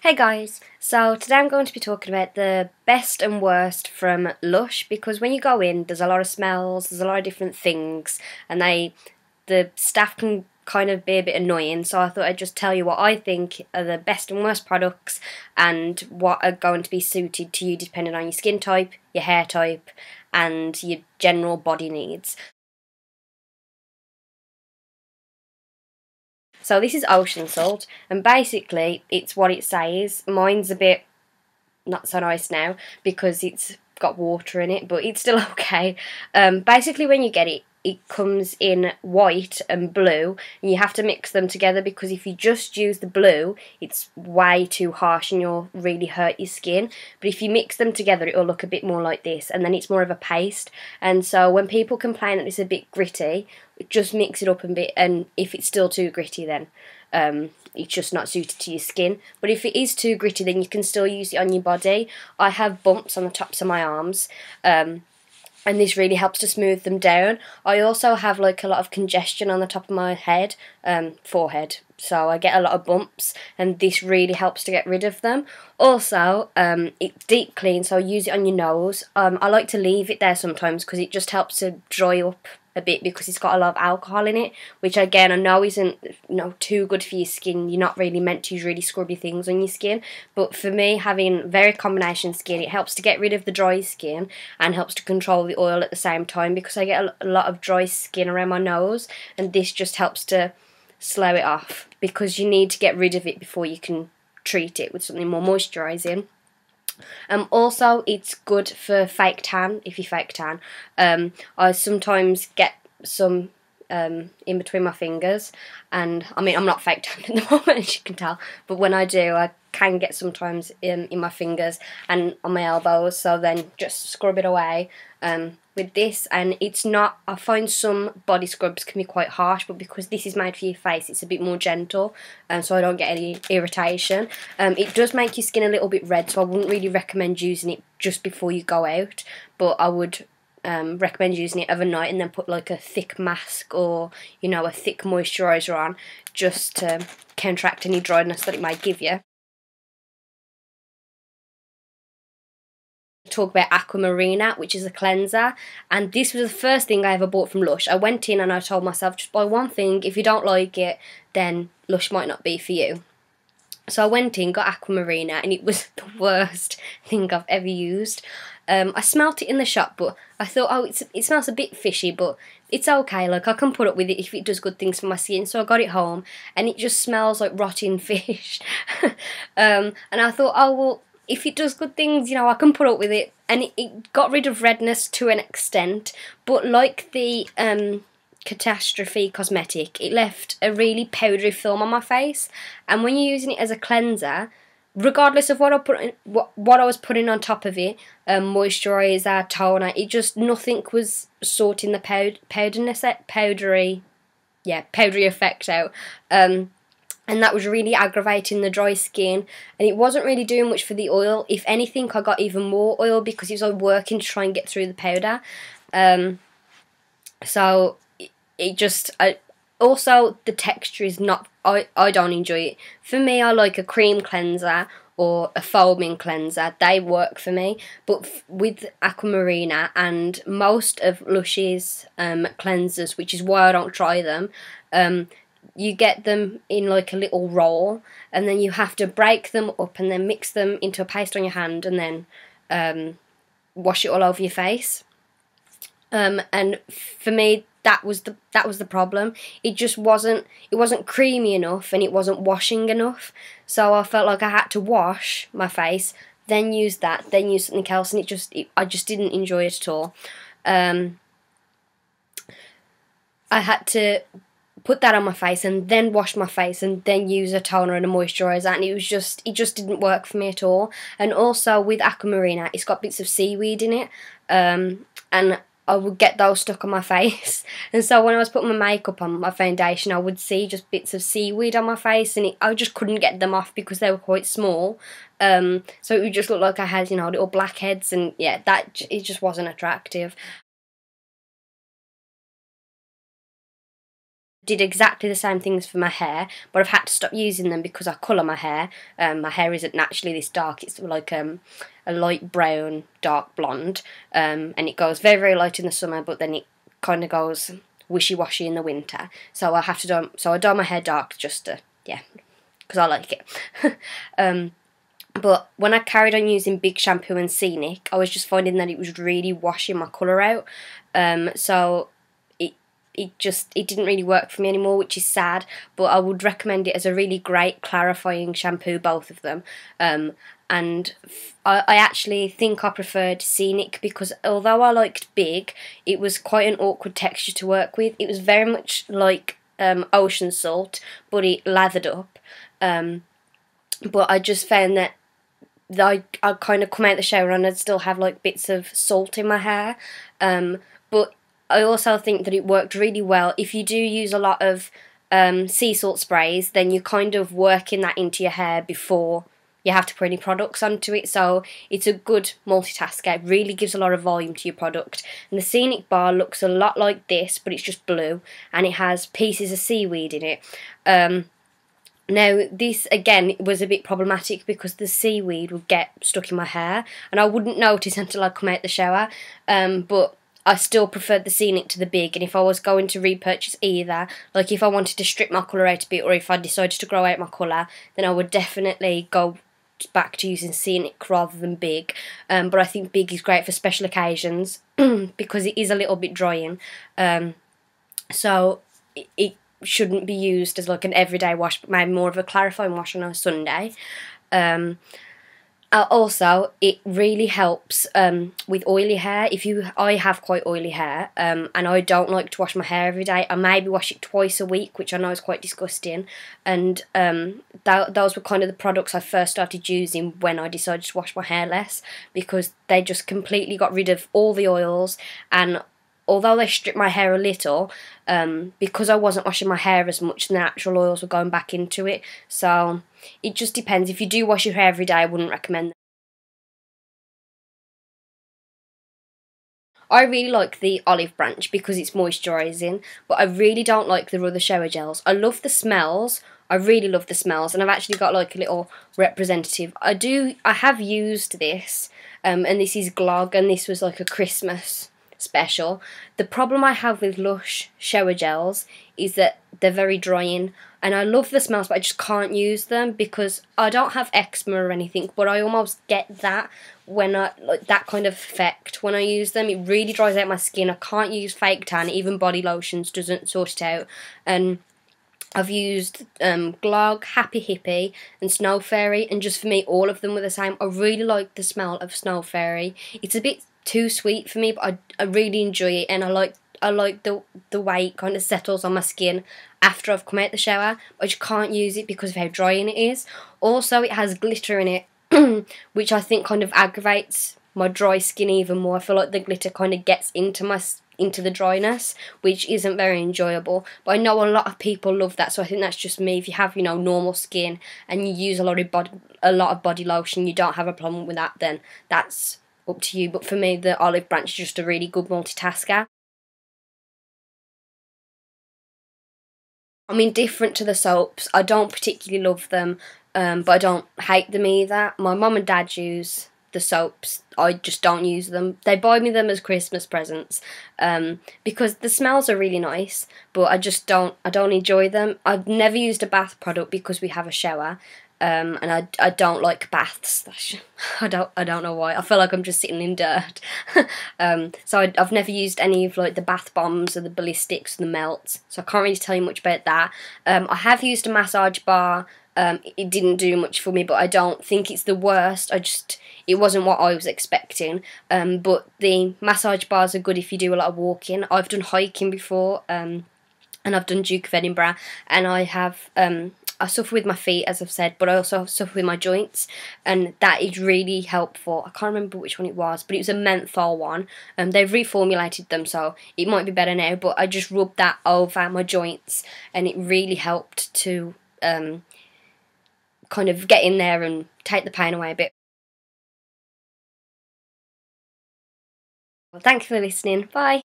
Hey guys, so today I'm going to be talking about the best and worst from Lush, because when you go in there's a lot of smells, there's a lot of different things, and the staff can kind of be a bit annoying, so I thought I'd just tell you what I think are the best and worst products and what are going to be suited to you depending on your skin type, your hair type and your general body needs. So this is ocean salt, and basically it's what it says. Mine's a bit not so nice now because it's got water in it, but it's still okay. Basically when you get it, it comes in white and blue, and you have to mix them together, because if you just use the blue it's way too harsh and you'll really hurt your skin. But if you mix them together it'll look a bit more like this, and then it's more of a paste. And so when people complain that it's a bit gritty, just mix it up a bit, and if it's still too gritty then it's just not suited to your skin. But if it is too gritty then you can still use it on your body. I have bumps on the tops of my arms, and this really helps to smooth them down. I also have like a lot of congestion on the top of my head, forehead, so I get a lot of bumps, and this really helps to get rid of them. Also, it's deep clean, so use it on your nose. I like to leave it there sometimes because it just helps to dry up a bit, because it's got a lot of alcohol in it, which again I know isn't too good for your skin. You're not really meant to use really scrubby things on your skin, but for me, having very combination skin, it helps to get rid of the dry skin and helps to control the oil at the same time, because I get a lot of dry skin around my nose, and this just helps to slow it off, because you need to get rid of it before you can treat it with something more moisturising. Also, it's good for fake tan, if you fake tan. I sometimes get some in between my fingers, and I mean I'm not fake tan at the moment, as you can tell, but when I do I can get sometimes in my fingers and on my elbows, so then just scrub it away with this. And it's not, I find some body scrubs can be quite harsh, but because this is made for your face it's a bit more gentle, and so I don't get any irritation. It does make your skin a little bit red, so I wouldn't really recommend using it just before you go out, but I would recommend using it overnight and then put like a thick mask or a thick moisturiser on, just to counteract any dryness that it might give you. Talk about Aqua Marina, which is a cleanser, and this was the first thing I ever bought from Lush. I went in and I told myself, just buy one thing, if you don't like it then Lush might not be for you. So I went in, got Aqua Marina, and it was the worst thing I've ever used. I smelt it in the shop, but I thought, oh, it smells a bit fishy, but it's okay, like I can put up with it if it does good things for my skin. So I got it home and it just smells like rotting fish. And I thought, oh well, if it does good things, I can put up with it. And it got rid of redness to an extent, but like the Catastrophe cosmetic, it left a really powdery film on my face. And when you're using it as a cleanser, regardless of what I was putting on top of it, moisturiser, toner, it just, nothing was sorting the powdery effect out. And that was really aggravating the dry skin, and it wasn't really doing much for the oil. If anything, I got even more oil because it was like working to try and get through the powder. So it just, also the texture is not, I don't enjoy it. For me, I like a cream cleanser or a foaming cleanser. They work for me. But with Aqua Marina and most of Lush's cleansers, which is why I don't try them, you get them in like a little roll, and then you have to break them up and then mix them into a paste on your hand, and then wash it all over your face. And for me, that was the problem. It just wasn't creamy enough, and it wasn't washing enough. So I felt like I had to wash my face, then use that, then use something else, and I just didn't enjoy it at all. I had to put that on my face and then wash my face and then use a toner and a moisturiser, and it just didn't work for me at all. And also with Aqua Marina, it's got bits of seaweed in it, and I would get those stuck on my face, and so when I was putting my makeup on, my foundation, I would see just bits of seaweed on my face, and I just couldn't get them off because they were quite small. So it would just look like I had little blackheads, and yeah, it just wasn't attractive. did exactly the same things for my hair, but I've had to stop using them because I colour my hair. My hair isn't naturally this dark, it's like a light brown, dark blonde, and it goes very, very light in the summer, but then it kind of goes wishy-washy in the winter. So I have to I dye my hair dark just to, yeah, because I like it. But when I carried on using Big Shampoo and Seanik, I was just finding that it was really washing my colour out. So it didn't really work for me anymore, which is sad, but I would recommend it as a really great clarifying shampoo, both of them. And I actually think I preferred Seanik because although I liked Big, it was quite an awkward texture to work with. It was very much like ocean salt, but it lathered up. But I just found that I'd kind of come out the shower and I'd still have like bits of salt in my hair. But I also think that it worked really well. If you do use a lot of sea salt sprays, then you're kind of working that into your hair before you have to put any products onto it. So it's a good multitasker. It really gives a lot of volume to your product. And the Seanik bar looks a lot like this, but it's just blue, and it has pieces of seaweed in it. Now, this, again, was a bit problematic because the seaweed would get stuck in my hair, and I wouldn't notice until I come out the shower, but I still preferred the Seanik to the Big, and if I was going to repurchase either, like if I wanted to strip my colour out a bit, or if I decided to grow out my colour, then I would definitely go back to using Seanik rather than Big. But I think Big is great for special occasions, because it is a little bit drying, so it shouldn't be used as like an everyday wash, but maybe more of a clarifying wash on a Sunday. Also, it really helps with oily hair. I have quite oily hair, and I don't like to wash my hair every day. I maybe wash it twice a week, which I know is quite disgusting. And those were kind of the products I first started using when I decided to wash my hair less, because they just completely got rid of all the oils. And although they stripped my hair a little, because I wasn't washing my hair as much, the natural oils were going back into it. So it just depends. If you do wash your hair every day, I wouldn't recommend them. I really like the olive branch because it's moisturising, but I really don't like the other shower gels. I love the smells. I really love the smells, and I've actually got like a little representative. I have used this, and this is Glogg, and this was like a Christmas special. The problem I have with Lush shower gels is that they're very drying, and I love the smells, but I just can't use them because I don't have eczema or anything, but I almost get that when like that kind of effect when I use them. It really dries out my skin. I can't use fake tan, even body lotions doesn't sort it out. And I've used Glogg, Hippy and Snow Fairy, and just for me all of them were the same. I really like the smell of Snow Fairy. It's a bit too sweet for me, but I really enjoy it, and I like the way it kind of settles on my skin after I've come out the shower. I just can't use it because of how drying it is. Also, it has glitter in it, which I think kind of aggravates my dry skin even more. I feel like the glitter kind of gets into the dryness, which isn't very enjoyable. But I know a lot of people love that, so I think that's just me. If you have, normal skin and you use a lot of body lotion, you don't have a problem with that, then that's up to you. But for me, the olive branch is just a really good multitasker. I mean, different to the soaps, I don't particularly love them, but I don't hate them either. My mum and dad use the soaps. I just don't use them. They buy me them as Christmas presents, because the smells are really nice, but I don't enjoy them. I've never used a bath product because we have a shower, and I don't like baths. I don't know why. I feel like I'm just sitting in dirt. So I've never used any of like the bath bombs or the ballistics or the melts, so I can't really tell you much about that. I have used a massage bar. It didn't do much for me, but I don't think it's the worst. It wasn't what I was expecting. But the massage bars are good if you do a lot of walking. I've done hiking before, and I've done Duke of Edinburgh, and I suffer with my feet, as I've said, but I also suffer with my joints, and that is really helpful. I can't remember which one it was, but it was a menthol one. They've reformulated them, so it might be better now, but I just rubbed that over my joints, and it really helped to kind of get in there and take the pain away a bit. Well, thank you for listening. Bye.